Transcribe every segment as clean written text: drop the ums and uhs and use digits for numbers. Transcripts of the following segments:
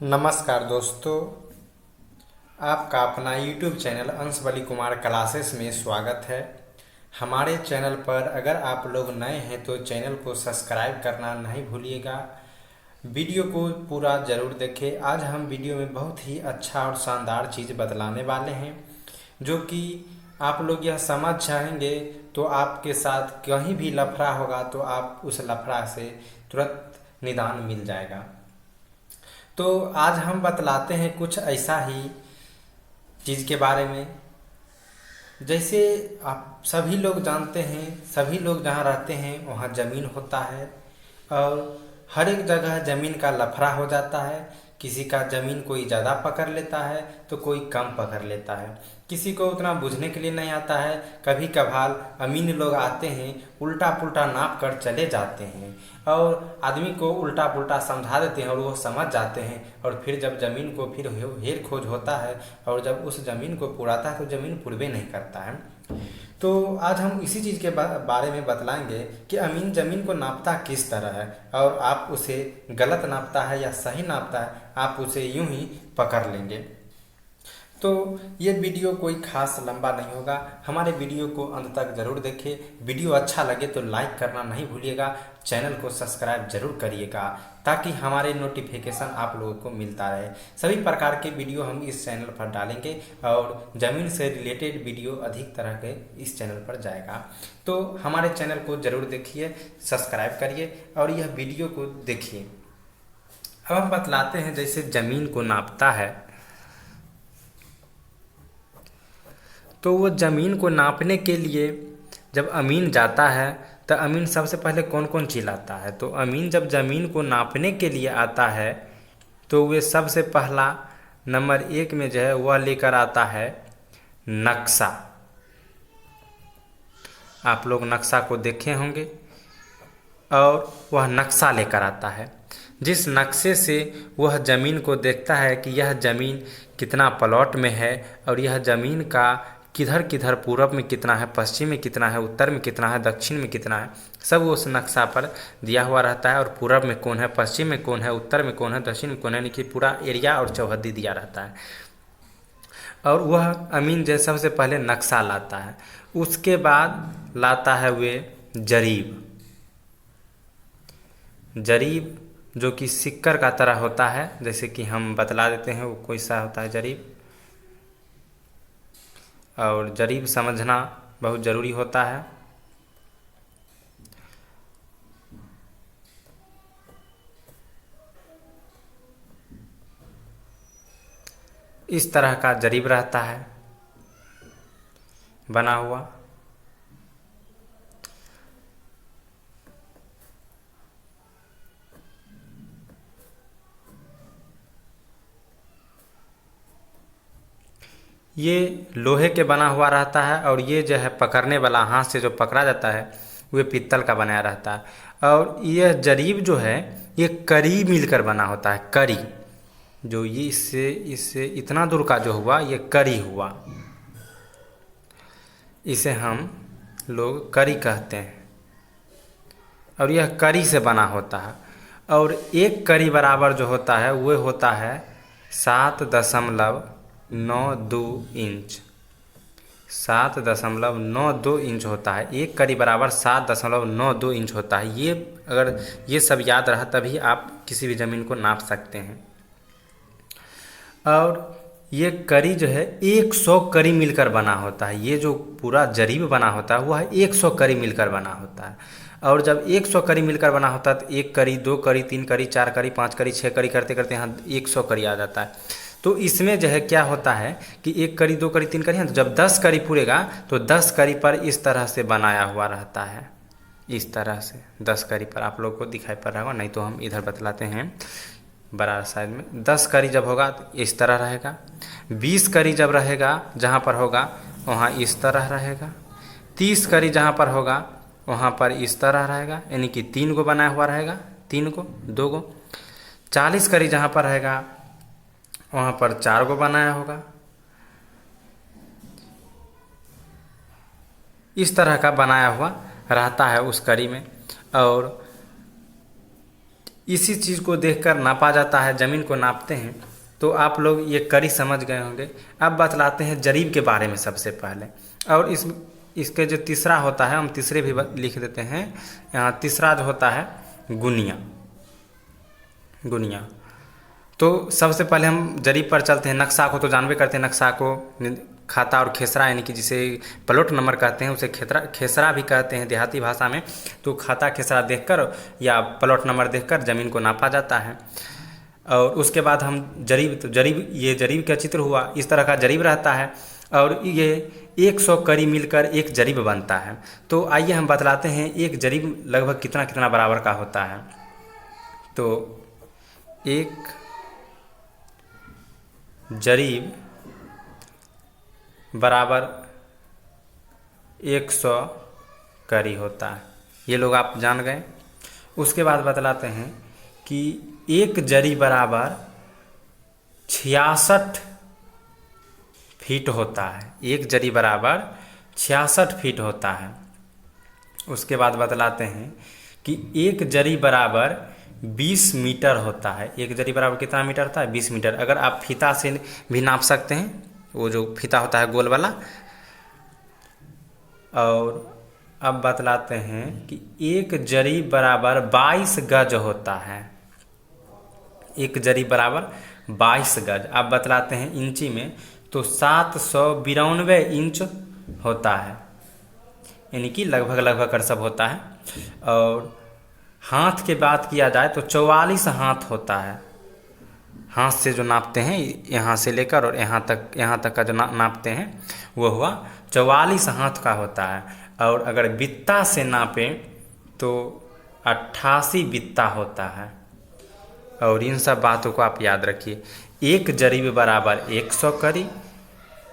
नमस्कार दोस्तों, आपका अपना YouTube चैनल अंशबली कुमार क्लासेस में स्वागत है। हमारे चैनल पर अगर आप लोग नए हैं तो चैनल को सब्सक्राइब करना नहीं भूलिएगा। वीडियो को पूरा ज़रूर देखें। आज हम वीडियो में बहुत ही अच्छा और शानदार चीज़ बतलाने वाले हैं, जो कि आप लोग यह समझ जाएंगे तो आपके साथ कहीं भी लफड़ा होगा तो आप उस लफड़ा से तुरंत निदान मिल जाएगा। तो आज हम बतलाते हैं कुछ ऐसा ही चीज़ के बारे में। जैसे आप सभी लोग जानते हैं, सभी लोग जहाँ रहते हैं वहाँ ज़मीन होता है और हर एक जगह ज़मीन का लफड़ा हो जाता है। किसी का ज़मीन कोई ज़्यादा पकड़ लेता है तो कोई कम पकड़ लेता है। किसी को उतना बुझने के लिए नहीं आता है। कभी कभार अमीन लोग आते हैं, उल्टा पुल्टा नाप कर चले जाते हैं और आदमी को उल्टा पुल्टा समझा देते हैं और वो समझ जाते हैं। और फिर जब ज़मीन को फिर हेर खोज होता है और जब उस ज़मीन को पुराता है तो ज़मीन पुरबे नहीं करता है। तो आज हम इसी चीज़ के बारे में बतलाएंगे कि अमीन ज़मीन को नापता किस तरह है और आप उसे गलत नापता है या सही नापता है, आप उसे यूं ही पकड़ लेंगे। तो ये वीडियो कोई खास लंबा नहीं होगा, हमारे वीडियो को अंत तक ज़रूर देखें। वीडियो अच्छा लगे तो लाइक करना नहीं भूलिएगा, चैनल को सब्सक्राइब जरूर करिएगा ताकि हमारे नोटिफिकेशन आप लोगों को मिलता रहे। सभी प्रकार के वीडियो हम इस चैनल पर डालेंगे और ज़मीन से रिलेटेड वीडियो अधिक तरह के इस चैनल पर जाएगा। तो हमारे चैनल को ज़रूर देखिए, सब्सक्राइब करिए और यह वीडियो को देखिए। अब हम बतलाते हैं जैसे ज़मीन को नापता है, तो वो ज़मीन को नापने के लिए जब अमीन जाता है तो अमीन सबसे पहले कौन कौन चीज़ लाता है। तो अमीन जब ज़मीन को नापने के लिए आता है तो वे सबसे पहला नंबर 1 में जो है वह लेकर आता है नक्शा। आप लोग नक्शा को देखे होंगे और वह नक्शा लेकर आता है। जिस नक्शे से वह ज़मीन को देखता है कि यह ज़मीन कितना प्लॉट में है और यह ज़मीन का किधर किधर पूरब में कितना है, पश्चिम में कितना है, उत्तर में कितना है, दक्षिण में कितना है, सब उस नक्शा पर दिया हुआ रहता है। और पूरब में कौन है, पश्चिम में कौन है, उत्तर में कौन है, दक्षिण में कौन है, यानी कि पूरा एरिया और चौहद्दी दिया रहता है। और वह अमीन जो सबसे पहले नक्शा लाता है, उसके बाद लाता है वे जरीब। जरीब जो कि सिक्कर का तरह होता है, जैसे कि हम बतला देते हैं वो कोई सा होता है जरीब। और जरीब समझना बहुत ज़रूरी होता है। इस तरह का जरीब रहता है बना हुआ। ये लोहे के बना हुआ रहता है और ये जो है पकड़ने वाला, हाथ से जो पकड़ा जाता है वो पीतल का बनाया रहता है। और यह जरीब जो है ये करी मिलकर बना होता है। करी जो ये इससे इससे इतना दूर का जो हुआ ये करी हुआ, इसे हम लोग करी कहते हैं। और यह करी से बना होता है। और एक करी बराबर जो होता है वह होता है 7.92 इंच। 7.92 इंच होता है। एक करी बराबर 7.92 इंच होता है। ये अगर ये सब याद रहा तभी आप किसी भी ज़मीन को नाप सकते हैं। और ये करी जो है 100 करी मिलकर बना होता है। ये जो पूरा जरीब बना होता है वह 100 करी मिलकर बना होता है। और जब 100 करी मिलकर बना होता है तो 1 करी, 2 करी, 3 करी, 4 करी, 5 करी, 6 करी करते करते यहाँ 100 करी आ जाता है। तो इसमें जो है क्या होता है कि 1 करी, 2 करी, 3 करी है, तो जब 10 करी पूरेगा तो 10 करी पर इस तरह से बनाया हुआ रहता है। इस तरह से 10 करी पर आप लोग को दिखाई पड़ रहा होगा, नहीं तो हम इधर बतलाते हैं बड़ा साइज में। 10 करी जब होगा तो इस तरह रहेगा। 20 करी जब रहेगा जहाँ पर होगा वहाँ इस तरह रहेगा। 30 करी जहाँ पर होगा वहाँ पर इस तरह रहेगा, यानी कि 3 गो बनाया हुआ रहेगा, 3 गो, 2 गो। 40 करी जहाँ पर रहेगा वहाँ पर 4 गो बनाया होगा। इस तरह का बनाया हुआ रहता है उस करी में। और इसी चीज़ को देखकर नापा जाता है, ज़मीन को नापते हैं। तो आप लोग ये कड़ी समझ गए होंगे। अब बतलाते हैं जरीब के बारे में सबसे पहले। और इसके जो तीसरा होता है, हम तीसरे भी लिख देते हैं यहाँ। तीसरा जो होता है गुनिया। गुनिया तो सबसे पहले हम जरीब पर चलते हैं। नक्शा को तो जानबे करते हैं, नक्शा को खाता और खेसरा, यानी कि जिसे प्लॉट नंबर कहते हैं उसे खेसरा भी कहते हैं देहाती भाषा में। तो खाता खेसरा देखकर या प्लॉट नंबर देखकर ज़मीन को नापा जाता है। और उसके बाद हम जरीब, तो जरीब, ये जरीब का चित्र हुआ, इस तरह का जरीब रहता है। और ये 100 कड़ी मिलकर एक जरीब बनता है। तो आइए हम बतलाते हैं एक जरीब लगभग कितना कितना बराबर का होता है। तो एक जरीब बराबर 100 कड़ी होता है। ये लोग आप जान गए। उसके बाद बतलाते हैं कि एक जरी बराबर 66 फीट होता है। एक जरी बराबर 66 फीट होता है। उसके बाद बतलाते हैं कि एक जरी बराबर 20 मीटर होता है। एक जरी बराबर कितना मीटर होता है? 20 मीटर। अगर आप फीता से भी नाप सकते हैं, वो जो फीता होता है गोल वाला। और अब बतलाते हैं कि एक जरी बराबर 22 गज होता है। एक जरी बराबर 22 गज। अब बतलाते हैं इंची में, तो 792 इंच होता है, यानी कि लगभग लगभग कर सब होता है। और हाथ की बात किया जाए तो 44 हाथ होता है। हाथ से जो नापते हैं, यहाँ से लेकर और यहाँ तक का जो नापते हैं वो हुआ 44 हाथ का होता है। और अगर बित्ता से नापें तो 88 बित्ता होता है। और इन सब बातों को आप याद रखिए। एक जरीब बराबर 100 कड़ी,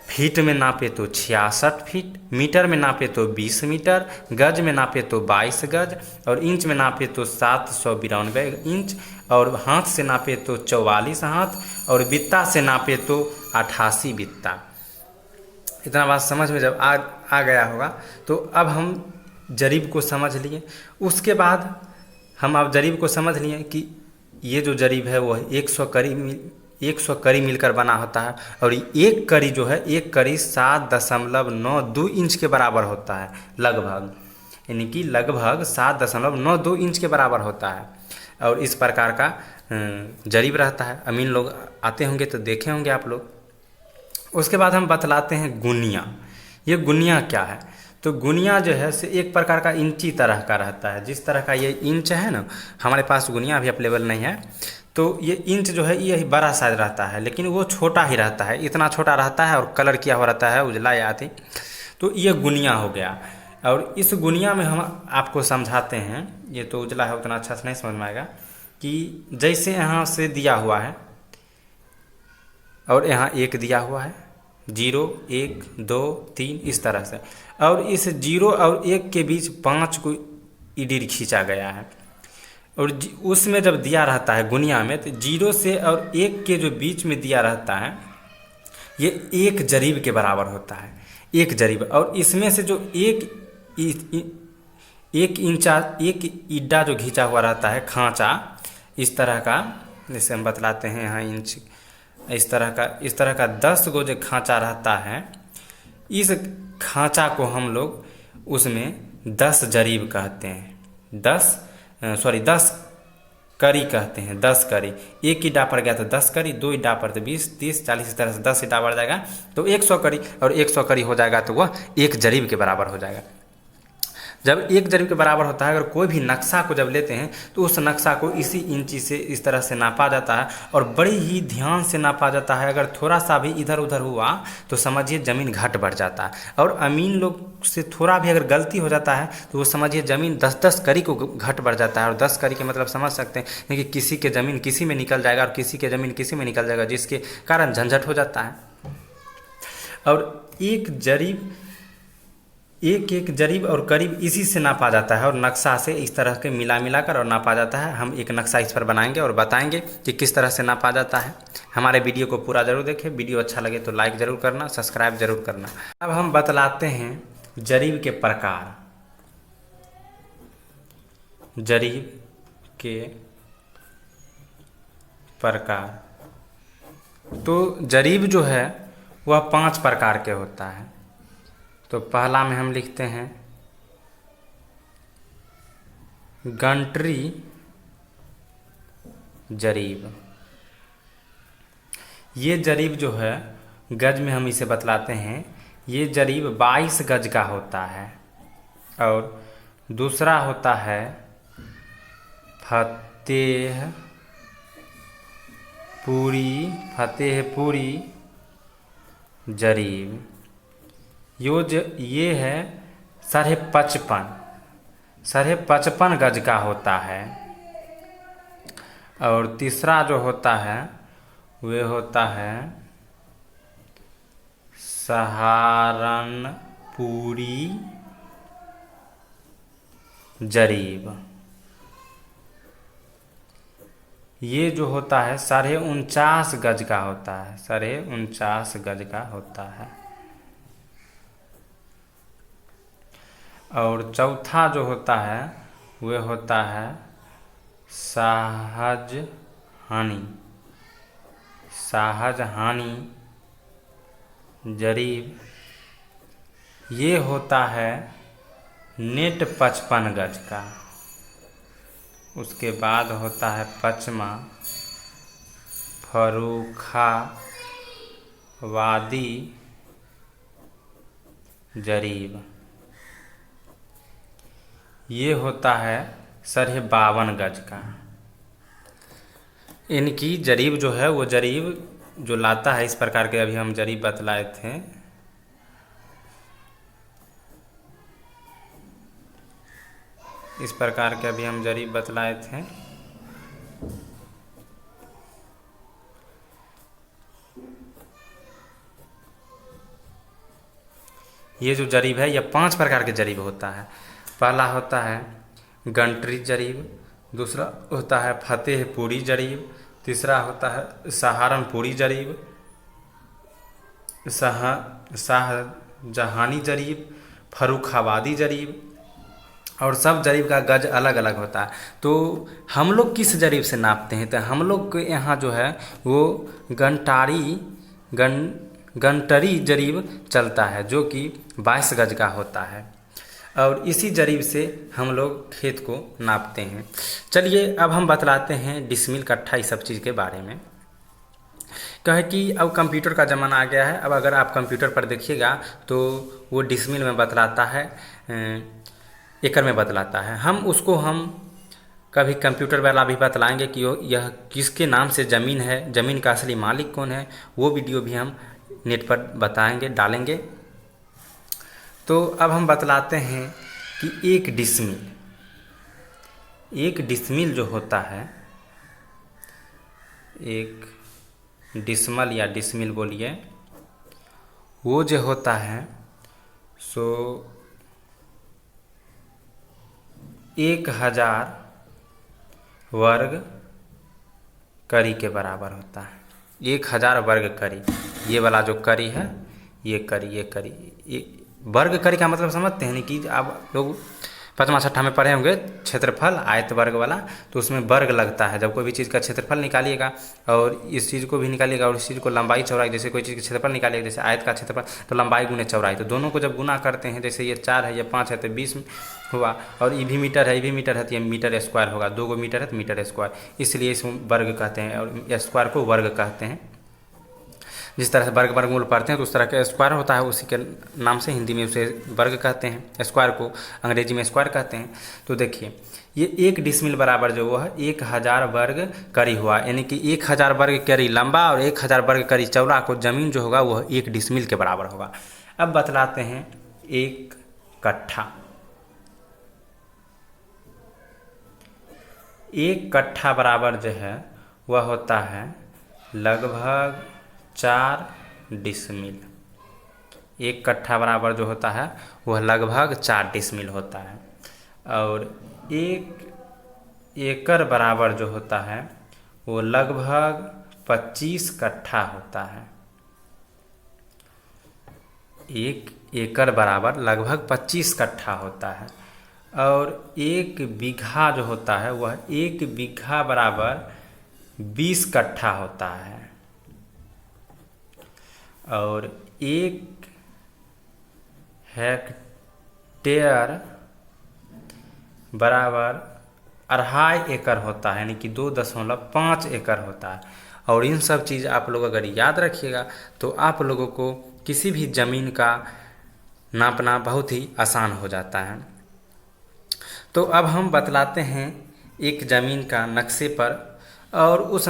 फीट में नापे तो 66 फीट, मीटर में नापे तो 20 मीटर, गज में नापे तो 22 गज, और इंच में नापे तो 792 इंच, और हाथ से नापे तो 44 हाथ, और बित्ता से नापे तो 88 बित्ता। इतना बात समझ में जब आ गया होगा तो अब हम जरीब को समझ लिए। उसके बाद हम अब जरीब को समझ लिए कि ये जो जरीब है वो 100 कड़ी मिलकर बना होता है। और एक कड़ी जो है, एक कड़ी 7.92 इंच के बराबर होता है लगभग, यानी कि लगभग 7.92 इंच के बराबर होता है। और इस प्रकार का जरीब रहता है। अमीन लोग आते होंगे तो देखे होंगे आप लोग। उसके बाद हम बतलाते हैं गुनिया। ये गुनिया क्या है? तो गुनिया जो है से एक प्रकार का इंची तरह का रहता है। जिस तरह का ये इंच है ना, हमारे पास गुनिया अभी अवेलेबल नहीं है। तो ये इंच जो है ये बड़ा साइज रहता है, लेकिन वो छोटा ही रहता है, इतना छोटा रहता है और कलर किया हुआ रहता है उजला या आदि। तो ये गुनिया हो गया। और इस गुनिया में हम आपको समझाते हैं। ये तो उजला है, उतना अच्छा से नहीं समझ में आएगा। कि जैसे यहाँ से दिया हुआ है और यहाँ 1 दिया हुआ है, 0 1 2 3 इस तरह से। और इस 0 और 1 के बीच 5 को ईडीर खींचा गया है। और उसमें जब दिया रहता है गुनिया में, तो 0 से और 1 के जो बीच में दिया रहता है ये 1 जरीब के बराबर होता है। 1 जरीब। और इसमें से जो एक इंचा, एक ईड्डा जो घिंचा हुआ रहता है, खांचा इस तरह का, जैसे हम बतलाते हैं यहाँ इंच, इस तरह का 10 गो जो खांचा रहता है, इस खांचा को हम लोग उसमें 10 जरीब कहते हैं। 10 कड़ी कहते हैं। 10 कड़ी। एक ईड्डा पर गया तो 10 कड़ी, 2 ईड्डा पर तो 20 30 40 इस तरह से 10 ईड्डा बढ़ जाएगा तो 100 कड़ी। और 100 कड़ी हो जाएगा तो वह 1 जरीब के बराबर हो जाएगा। जब 1 जरीब के बराबर होता है, अगर कोई भी नक्शा को जब लेते हैं तो उस नक्शा को इसी इंची से इस तरह से नापा जाता है और बड़ी ही ध्यान से नापा जाता है। अगर थोड़ा सा भी इधर उधर हुआ तो समझिए ज़मीन घट बढ़ जाता है। और अमीन लोग से थोड़ा भी अगर गलती हो जाता है तो वो समझिए ज़मीन 10-10 कड़ी को घट बढ़ जाता है। और 10 कड़ी के मतलब समझ सकते हैं कि किसी के ज़मीन किसी में निकल जाएगा और किसी के ज़मीन किसी में निकल जाएगा, जिसके कारण झंझट हो जाता है। और एक जरीब और करीब इसी से नापा जाता है। और नक्शा से इस तरह के मिला कर और नापा जाता है। हम एक नक्शा इस पर बनाएंगे और बताएंगे कि किस तरह से नापा जाता है। हमारे वीडियो को पूरा ज़रूर देखें। वीडियो अच्छा लगे तो लाइक ज़रूर करना, सब्सक्राइब ज़रूर करना। अब हम बतलाते हैं जरीब के प्रकार। जरीब के प्रकार। तो जरीब जो है वह 5 प्रकार के होता है। तो पहला में हम लिखते हैं गंटरी जरीब। ये जरीब जो है गज में हम इसे बतलाते हैं, ये जरीब 22 गज का होता है। और दूसरा होता है फतेहपुरी जरीब। ये है 55.55 गज का होता है। और तीसरा जो होता है वह होता है सहारनपुरी जरीब। ये जो होता है 49.5 गज का होता है, 49.5 गज का होता है। और चौथा जो होता है वह होता है शाहजहानी जरीब। ये होता है नेट 55 गज का। उसके बाद होता है पचमा फर्रुखाबादी जरीब। ये होता है 52.5 गज का। इनकी जरीब जो है वो जरीब जो लाता है इस प्रकार के अभी हम जरीब बतलाए थे। इस प्रकार के अभी हम जरीब बतलाए थे। ये जो जरीब है ये 5 प्रकार के जरीब होता है। पहला होता है गंटरी जरीब, दूसरा होता है फतेहपुरी जरीब, तीसरा होता है सहारनपुरी जरीब, शाहजहानी जरीब, फर्रुखाबादी जरीब। और सब जरीब का गज अलग अलग होता है। तो हम लोग किस जरीब से नापते हैं? तो हम लोग के यहाँ जो है वो गंटरी जरीब चलता है जो कि 22 गज का होता है। और इसी जरीब से हम लोग खेत को नापते हैं। चलिए अब हम बतलाते हैं डिसमिल कट्ठा इस सब चीज़ के बारे में। कहे कि अब कंप्यूटर का ज़माना आ गया है। अब अगर आप कंप्यूटर पर देखिएगा तो वो डिसमिल में बतलाता है, एकड़ में बतलाता है। हम कभी कंप्यूटर वाला भी बतलाएंगे कि यह किसके नाम से ज़मीन है, ज़मीन का असली मालिक कौन है, वो वीडियो भी हम नेट पर बताएंगे, डालेंगे। तो अब हम बतलाते हैं कि एक डिसमिल जो होता है, एक डिसमल या डिसमिल बोलिए, वो जो होता है सो 1000 वर्ग करी के बराबर होता है। 1000 वर्ग करी, ये वाला जो करी है ये वर्ग करी का मतलब समझते हैं नहीं कि आप लोग 5वां 6ठा में पढ़े होंगे क्षेत्रफल आयत वर्ग वाला, तो उसमें वर्ग लगता है। जब कोई भी चीज़ का क्षेत्रफल निकालिएगा और इस चीज़ को भी निकालिएगा और इस चीज़ को लंबाई चौड़ाई, जैसे कोई चीज़ का क्षेत्रफल निकालिएगा, जैसे आयत का क्षेत्रफल तो लंबाई गुने चौड़ाई, तो दोनों को जब गुना करते हैं, जैसे ये 4 है ये 5 है तो 20 हुआ। और ये भी मीटर है तो ये मीटर स्क्वायर होगा, 2 मीटर है तो मीटर स्क्वायर, इसलिए इसको वर्ग कहते हैं और स्क्वायर को वर्ग कहते हैं। जिस तरह से वर्ग वर्गमूल पढ़ते हैं तो उस तरह का स्क्वायर होता है, उसी के नाम से हिंदी में उसे वर्ग कहते हैं, स्क्वायर को अंग्रेजी में स्क्वायर कहते हैं। तो देखिए ये 1 डिसमिल बराबर जो वो है 1000 वर्ग करी हुआ, यानी कि 1000 वर्ग करी लंबा और 1000 वर्ग करी चौड़ा को जमीन जो होगा वह 1 डिसमिल के बराबर होगा। अब बतलाते हैं 1 कट्ठा। 1 कट्ठा बराबर जो है वह होता है लगभग 4 डिसमिल। 1 कट्ठा बराबर जो होता है वह लगभग 4 डिसमिल होता है। और 1 एकड़ बराबर जो होता है वो लगभग 25 कट्ठा होता है। 1 एकड़ बराबर लगभग 25 कट्ठा होता है। और 1 बीघा जो होता है वह 1 बीघा बराबर 20 कट्ठा होता है और 1 हेक्टेयर बराबर 2.5 एकड़ होता है, यानी कि 2.5 एकड़ होता है। और इन सब चीज़ आप लोग अगर याद रखिएगा तो आप लोगों को किसी भी ज़मीन का नापना बहुत ही आसान हो जाता है। तो अब हम बतलाते हैं एक ज़मीन का नक्शे पर, और उस